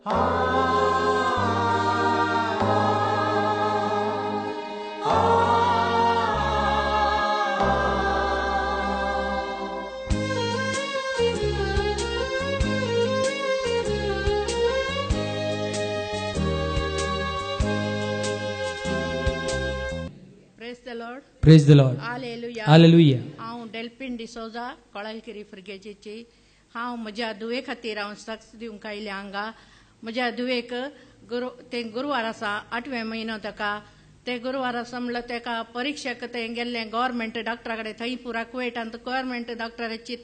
Praise the Lord. Hallelujah. Hallelujah. हांव Delphine D'Souza कळलगिरी फ्रिगेजीची हांव म्हज्या दुवे खातीर हांव सक्स दिवंक आयले हांगा म्हज्या दुवेक ते गुरुवार आसा 8वें म्हयनो ताका ते गुरुवार आसा म्हणल्यार ताका परीक्षेक ते गेल्ले गव्हर्मेंट डॉक्टरा कडेन थंय पुरा कुवेटांत गव्हर्मेंट डॉक्टराची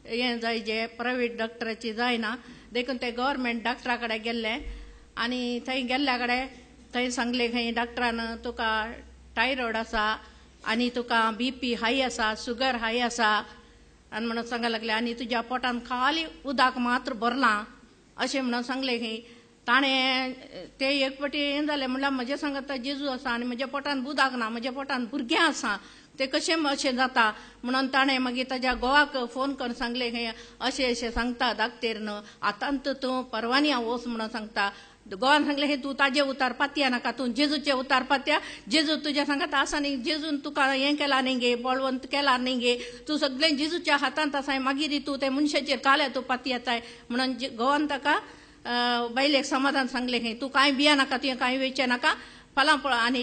हें जाय जे प्रायवेट डॉक्टराची जायना देखून ते गव्हर्मेंट डॉक्टरा कडेन गेल्ले आनी थंय गेल्ल्या कडेन थंय सांगले खंय डॉक्टरान तुका थायरॉयड आसा आनी तुका BP हाय आसा शुगर हाय आसा आनी म्हणून सांगूंक लागले आनी तुज्या पोटान खाली उदक मात्र भरलां अशें म्हणून सांगले खंय ताणें ते एक फावटी हें जालें म्हणल्यार म्हजे सांगता जेजू आसा आनी म्हज्या पोटान उदक ना म्हज्या पोटान भुरगें आसा ते कशें अशें जाता म्हणून ताणें मागीर ताज्या घोवाक फोन करून सांगले खंय अशें अशें सांगता धाकटेर न्हू आतांत तूं परवान्या वच म्हणून सांगता गोवान सांगले हे तू ताजे उतार पातया नाका तू जेजूचे उतार पातया जेजू तुज्या सांगात आसा न्ही जेजून तुका हें केला न्ही गे बळवंत केला न्ही गे तू सगळें जेजूच्या हातांत आसाय मागीर तू ते मनशाचेर काल्या तू पाती येताय म्हणून गोवान ताका बायलेक समाधान सांगले खंय तू कांय भिया नाका तुवें कांय वेचे नाका फाल्यां पळय आनी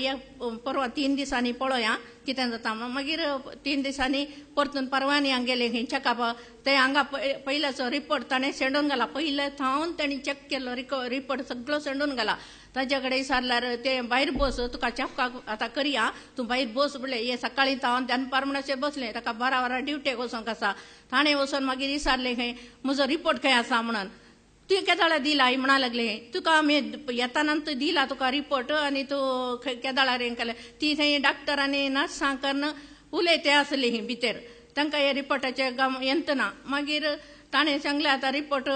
परवा 3 दिसांनी पळोवया कितें जाता मागीर 3 दिसांनी परतून परवान्यांक गेले खंय चॅकअप ते हांगा पयल्याचो रिपोर्ट ताणें सेंडून घाला पयले थावन ताणें चॅक केल्लो रिपोर्ट सगळो सेंडून घाला ताजे कडेन विचारल्यार ते भायर बस तुका चॅकअप आतां करया तूं भायर बस म्हणलें हे सकाळीं थावन दनपार म्हणून बसलें ताका 12 वरां ड्युटेक वचोंक आसा ताणें वचोन मागीर विचारलें खंय म्हजो रिपोर्ट खंय आसा म्हणून तुवें केदाळा दिला म्हणा लागले तुका आमी येताना दिला तुका रिपोर्ट आनी तूं केदाळार हें केलें ती थंय डॉक्टर आनी नर्स सांगन उलयते आसली ही भितर तांकां हे रिपोर्टाचे येंत ना मागीर ताणें सांगलें आतां रिपोर्ट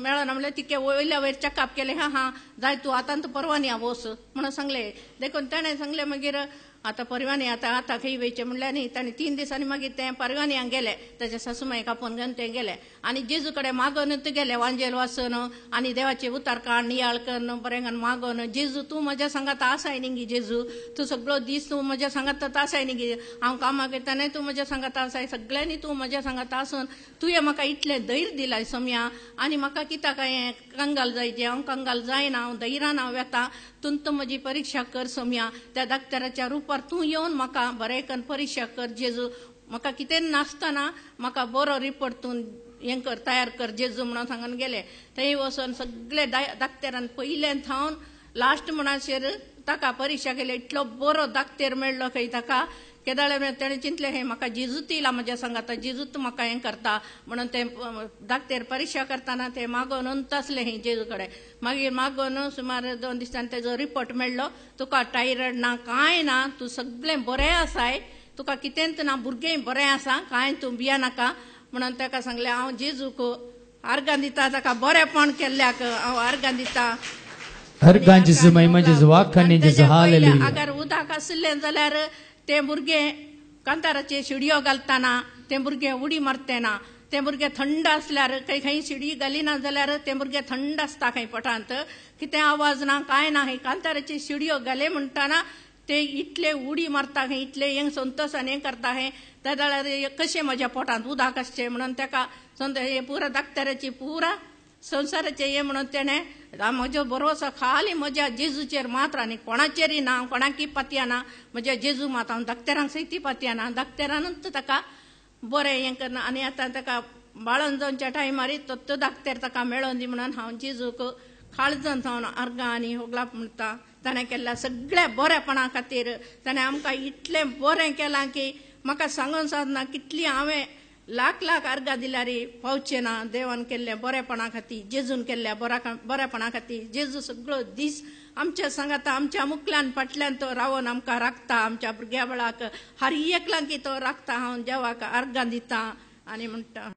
मेळना म्हणल्यार तिके वयल्या वयर चॅकअप केलें हा जाय तूं आतां परवान्या वच म्हणून सांगलें देखून ताणें सांगलें मागीर आतां परवानी आतां खंय वयचें म्हणल्यार न्ही ताणें 3 दिसांनी मागीर ते परवान्यांक गेले ताच्या सासूमायक आपोवन घेवन ते गेले आनी जेजू कडेन मागोनूच गेले वांजेल वाचून आनी देवाचे उतार काड नियाळ कर बरें घान मागोन जेजू तूं म्हज्या सांगात आसाय न्ही गे जेजू तूं सगळो दीस तूं म्हज्या सांगात आसाय न्ही गे हांव कामाक येतानाय तूं म्हज्या सांगात आसाय सगळ्यांनी तूं म्हज्या सांगात आसून तुवें म्हाका इतलें धैर्य दिलाय सोम्या आनी म्हाका कित्याक हें कंगाल जायचें हांव कंगाल जायना हांव धैर्यान हांव येता तूं म्हजी परीक्षा कर सोम्या त्या डॉक्टराच्या रुपार तूं येवन म्हाका बरें करून परीक्षा कर जेजू म्हाका कितें नासतना म्हाका बरो रिपोर्ट तूं हें कर तयार कर जेजू म्हणून सांगून गेले थंय वचोन सगळे डॉक्टरान पयलें थावन लास्ट म्हणसर ताका परीक्षा केली इतलो बरो डॉक्टर मेळ्ळो खंय ताका केदाळे ताणें चिंतलें हे म्हाका जेजूत येयला म्हज्या सांगाता जेजूत म्हाका हें करता म्हणून ते डॉक्टर परीक्षा करतना ते मागोन तसलें हें जेजू कडेन मागीर मागोन सुमार 2 दिसांनी तेजो रिपोर्ट मेळ्ळो तुका थायरॉयड ना कांय ना तूं सगळें बरें आसाय तुका कितेंच ना भुरगें बरें आसा कांय तूं भिया नाका म्हणून ताका सांगलें हांव जेजूक आर्गां दिता ताका बरेंपण केल्ल्याक हांव आर्गां दिता अर्गांची महिमा जेजू वाखानी जेजू हालेलुया अगर उदक आसलें जाल्यार ते भुरगे कांताराचे शिडयो घालतना ते भुरगे उडी मारते ना ते भुरगे थंड असल्यार खंय शिडी घालिना जाल्यार ते भुरगे थंड आसता खंय पोटांत कितें आवाज ना कांय ना खंय कांताराचे शिडयो घाले म्हणटाना ते इतले उडी मारता खंय इतले हें संतोशान हें करता खंय त्या जाल्यार कशें म्हज्या पोटांत उदक आसचें म्हणून ताका हे पुरा दाक्तराची पुरा संवसाराचें हें म्हणून तेणें म्हजो भरोसो खाली म्हज्या जेजूचेर मात्र आनी कोणाचेरय ना कोणाकय पातया ना म्हज्या जेजू मात हांव दाक्तरांक सयती पातया ना दाक्तरानूच ताका बरें हें करना आनी आतां ताका बाळन जावच्या टायमार तो दाक्तर ताका मेळोन दी म्हणून हांव जेजूक काळजान जावन आर्गां आनी होगलाप म्हणटा ताणें केल्ल्या सगळ्या बरेपणा खातीर ताणें आमकां इतलें बरें केलां की म्हाका सांगून साधना कितली हांवें लाख आर्गां दिल्यार पावचें ना देवान केल्ल्या बरेपणा खातीर जेजून केल्ल्या बरेपणा खातीर जेजू सगळो दीस आमच्या सांगाता आमच्या मुखल्यान फाटल्यान तो रावन आमकां राखता आमच्या भुरग्या वेळाक हर एकल्यांक तो राखता हांव देवाक आर्गां दिता आनी म्हणटा